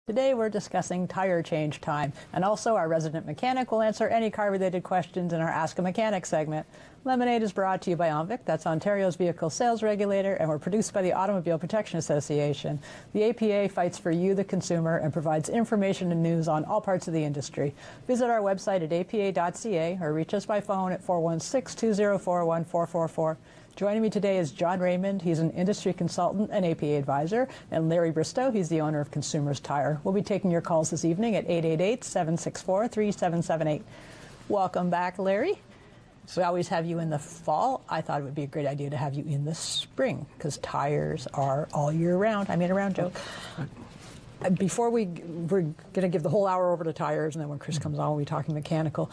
Today we're discussing tire change time, and also our resident mechanic will answer any car-related questions in our Ask a Mechanic segment. Lemonade is brought to you by ONVIC, that's Ontario's vehicle sales regulator, and we're produced by the Automobile Protection Association. The APA fights for you, the consumer, and provides information and news on all parts of the industry. Visit our website at apa.ca or reach us by phone at 416-204-1444. Joining me today is John Raymond. He's an industry consultant and APA advisor, and Larry Bristow. He's the owner of Consumers Tire. We'll be taking your calls this evening at 888-764-3778. Welcome back, Larry. We always have you in the fall. I thought it would be a great idea to have you in the spring because tires are all year round. I made a round joke. Before we're going to give the whole hour over to tires, and then when Chris comes on, we'll be talking mechanical.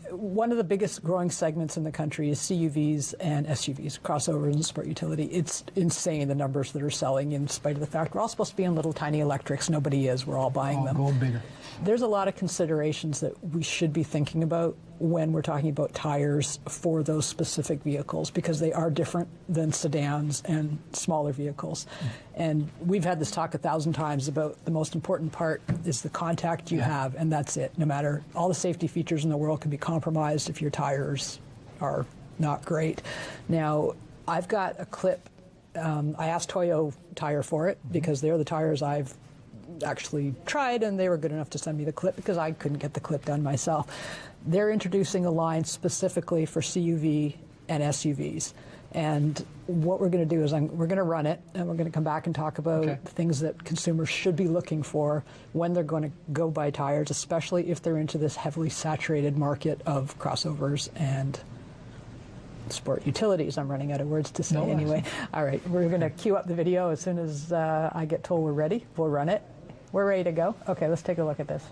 One of the biggest growing segments in the country is CUVs and SUVs, crossovers and sport utility. It's insane, the numbers that are selling, in spite of the fact we're all supposed to be in little tiny electrics. Nobody is. We're all buying them. Going bigger. There's a lot of considerations that we should be thinking about when we're talking about tires for those specific vehicles, because they are different than sedans and smaller vehicles. And we've had this talk 1,000 times about the most important part is the contact you have, and that's it. No matter, all the safety features in the world can be compromised if your tires are not great. Now, I've got a clip. I asked Toyo Tire for it because they're the tires I've actually tried, and they were good enough to send me the clip because I couldn't get the clip done myself. They're introducing a line specifically for CUV and SUVs. And what we're going to do is we're going to run it, and we're going to come back and talk about things that consumers should be looking for when they're going to go buy tires, especially if they're into this heavily saturated market of crossovers and sport utilities. I'm running out of words to say anyway. All right, we're going to queue up the video as soon as I get told we're ready. We'll run it. We're ready to go. Okay, let's take a look at this.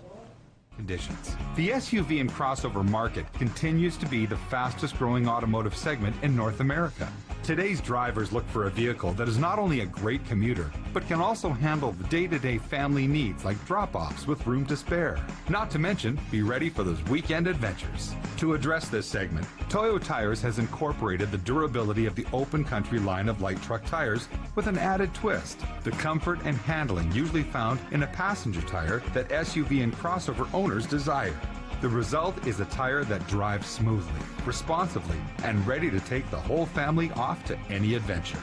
Conditions. The SUV and crossover market continues to be the fastest growing automotive segment in North America. Today's drivers look for a vehicle that is not only a great commuter, but can also handle the day-to-day family needs like drop-offs with room to spare. Not to mention, be ready for those weekend adventures. To address this segment, Toyo Tires has incorporated the durability of the Open Country line of light truck tires with an added twist, the comfort and handling usually found in a passenger tire that SUV and crossover owners desire. The result is a tire that drives smoothly, responsively, and ready to take the whole family off to any adventure.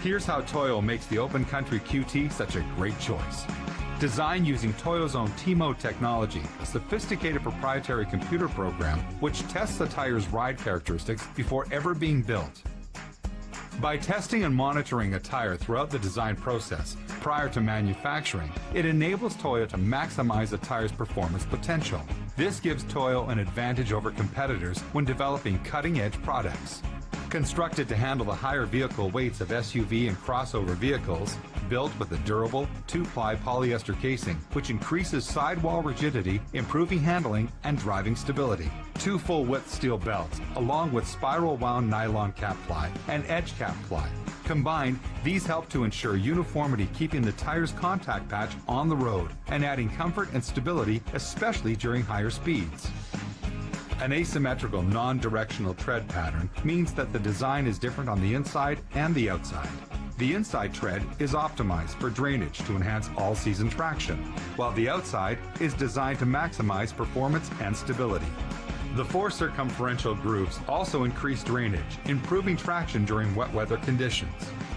Here's how Toyo makes the Open Country QT such a great choice. Designed using Toyo's own T-Mode technology, a sophisticated proprietary computer program which tests the tire's ride characteristics before ever being built. By testing and monitoring a tire throughout the design process prior to manufacturing, it enables Toyo to maximize a tire's performance potential. This gives Toyo an advantage over competitors when developing cutting-edge products. Constructed to handle the higher vehicle weights of SUV and crossover vehicles, built with a durable, two-ply polyester casing, which increases sidewall rigidity, improving handling and driving stability. Two full-width steel belts, along with spiral-wound nylon cap ply and edge cap ply. Combined, these help to ensure uniformity, keeping the tire's contact patch on the road and adding comfort and stability, especially during higher speeds. An asymmetrical, non-directional tread pattern means that the design is different on the inside and the outside. The inside tread is optimized for drainage to enhance all-season traction, while the outside is designed to maximize performance and stability. The four circumferential grooves also increase drainage, improving traction during wet weather conditions.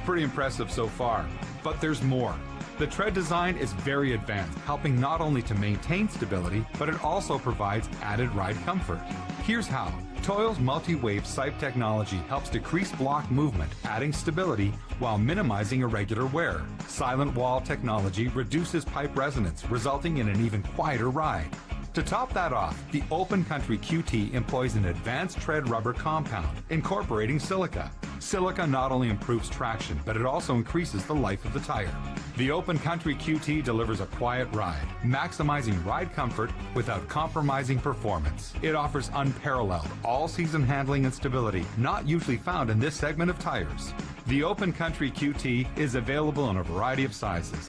Pretty impressive so far, but there's more. The tread design is very advanced, helping not only to maintain stability, but it also provides added ride comfort. Here's how. Toyo's multi-wave sipe technology helps decrease block movement, adding stability while minimizing irregular wear. Silent wall technology reduces pipe resonance, resulting in an even quieter ride. To top that off, the Open Country QT employs an advanced tread rubber compound, incorporating silica. Silica not only improves traction, but it also increases the life of the tire. The Open Country QT delivers a quiet ride, maximizing ride comfort without compromising performance. It offers unparalleled all-season handling and stability, not usually found in this segment of tires. The Open Country QT is available in a variety of sizes.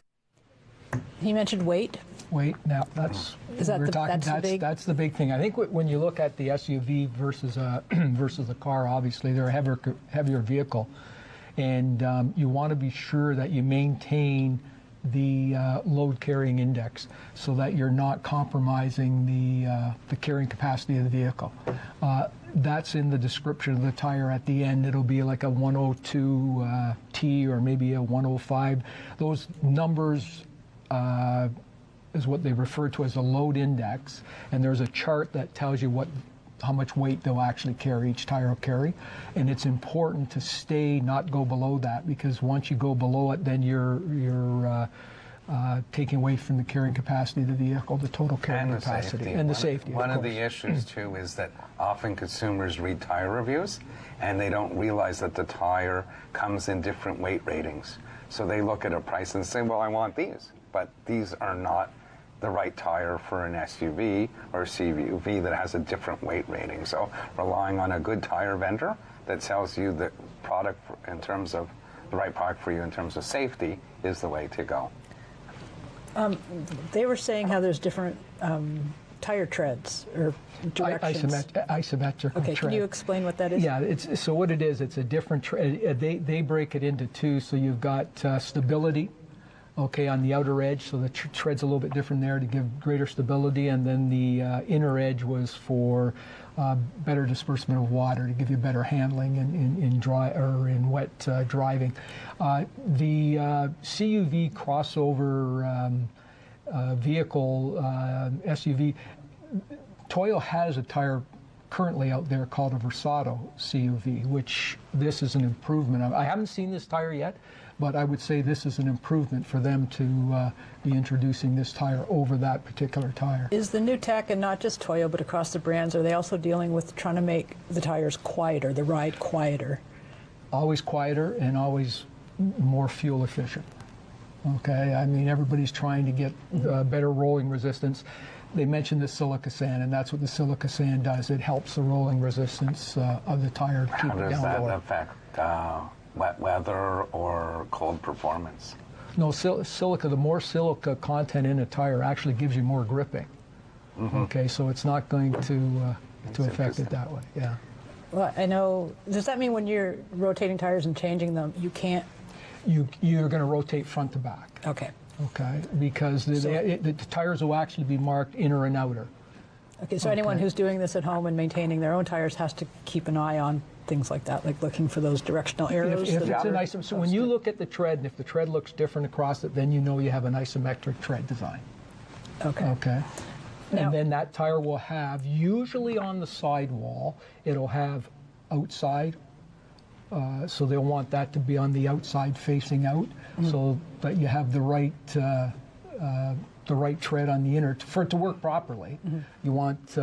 He mentioned weight. Now that's that's the big thing. I think when you look at the SUV versus versus a car, obviously they're a heavier vehicle, and you want to be sure that you maintain the load carrying index so that you're not compromising the carrying capacity of the vehicle. That's in the description of the tire at the end. It'll be like a 102 T or maybe a 105. Those numbers is what they refer to as a load index, and there's a chart that tells you how much weight they'll actually carry, each tire will carry. And it's important to not go below that, because once you go below it, then you're taking away from the carrying capacity of the vehicle, the total carrying capacity, and the safety. One of the issues too is that often consumers read tire reviews and they don't realize that the tire comes in different weight ratings. So they look at a price and say, well, I want these, but these are not the right tire for an SUV or CUV that has a different weight rating. So relying on a good tire vendor that sells you the product in terms of the right product for you in terms of safety is the way to go. They were saying how there's different tire treads or directions. Isometrical Okay, tread. can you explain what that is? Yeah, so what it is, it's a different tread. They break it into two. So you've got stability, okay, on the outer edge. So the tread's a little bit different there to give greater stability, and then the inner edge was for better disbursement of water to give you better handling in dry or in wet driving. The CUV crossover vehicle SUV, Toyo has a tire currently out there called a Versato CUV, which this is an improvement. I haven't seen this tire yet, but I would say this is an improvement for them to be introducing this tire over that particular tire. Is the new tech, and not just Toyo, but across the brands, are they also dealing with trying to make the tires quieter, the ride quieter? Always quieter and always more fuel efficient. Okay, I mean, everybody's trying to get better rolling resistance. They mentioned the silica sand, and that's what the silica sand does. It helps the rolling resistance of the tire to keep How it does down that lower. affect wet weather or cold performance? No, silica, the more silica content in a tire actually gives you more gripping. Okay, so it's not going to affect it that way, yeah. Well, I know, does that mean when you're rotating tires and changing them, you can't? You're going to rotate front to back. Okay. Okay, because the tires will actually be marked inner and outer. Okay, so anyone who's doing this at home and maintaining their own tires has to keep an eye on things like that, like looking for those directional arrows. If that it's an are so when you look at the tread, and if the tread looks different across it, then you know you have an isometric tread design. Okay. Okay. Now- And then that tire will have, usually on the sidewall, it'll have outside. So they'll want that to be on the outside facing out, so that you have the right tread on the inner for it to work properly. You want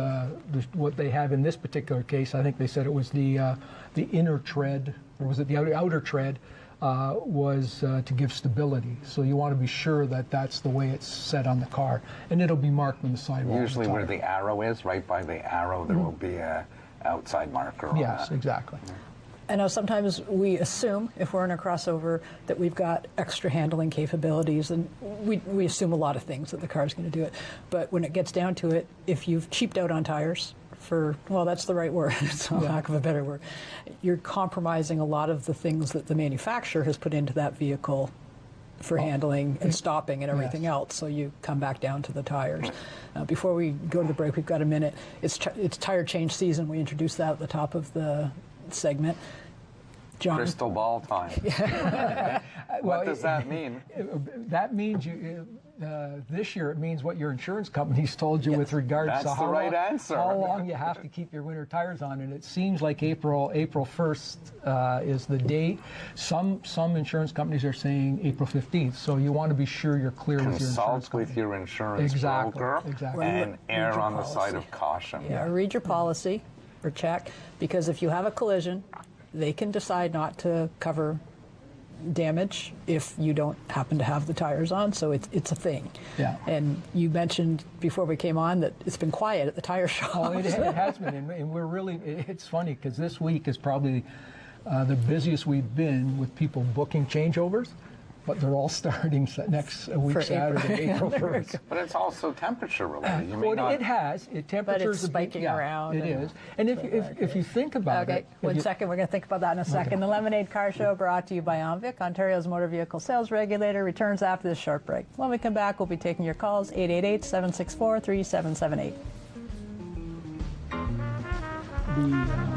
what they have in this particular case. I think they said it was the inner tread, or was it the outer tread? Was to give stability. So you want to be sure that that's the way it's set on the car, and it'll be marked on the sidewall. Usually where the arrow is, right by the arrow, there will be a outside marker on Yes, that. exactly. I know sometimes we assume, if we're in a crossover, that we've got extra handling capabilities, and we assume a lot of things that the car's going to do it. But when it gets down to it, if you've cheaped out on tires, well, that's the right word, it's a lack of a better word, you're compromising a lot of the things that the manufacturer has put into that vehicle for handling and stopping and everything else, so you come back down to the tires. Before we go to the break, we've got a minute. It's tire change season. We introduced that at the top of the segment. John? Crystal ball time. What does that mean? That means this year it means what your insurance company's told you with regards That's to the right answer. how long you have to keep your winter tires on, and it seems like April 1st is the date. Some insurance companies are saying April 15th, so you want to be sure you're clear with your insurance Consult company. with your insurance Exactly, broker exactly. and Read err your on the policy. side of caution. Yeah, read your policy or check, because if you have a collision, they can decide not to cover damage if you don't happen to have the tires on, so it's a thing. Yeah. And you mentioned before we came on that it's been quiet at the tire shop. Oh, it has been, and we're really, it's funny because this week is probably the busiest we've been with people booking changeovers. but they're all starting next week For Saturday, April. April 1st. But it's also temperature related. You may Well, not- it has. Temperatures spiking around It and- is. And if you think about Okay, it, one second. We're going to think about that in a second. The Lemonade Car Show brought to you by OMVIC, Ontario's motor vehicle sales regulator, returns after this short break. When we come back, we'll be taking your calls, 888-764-3778. the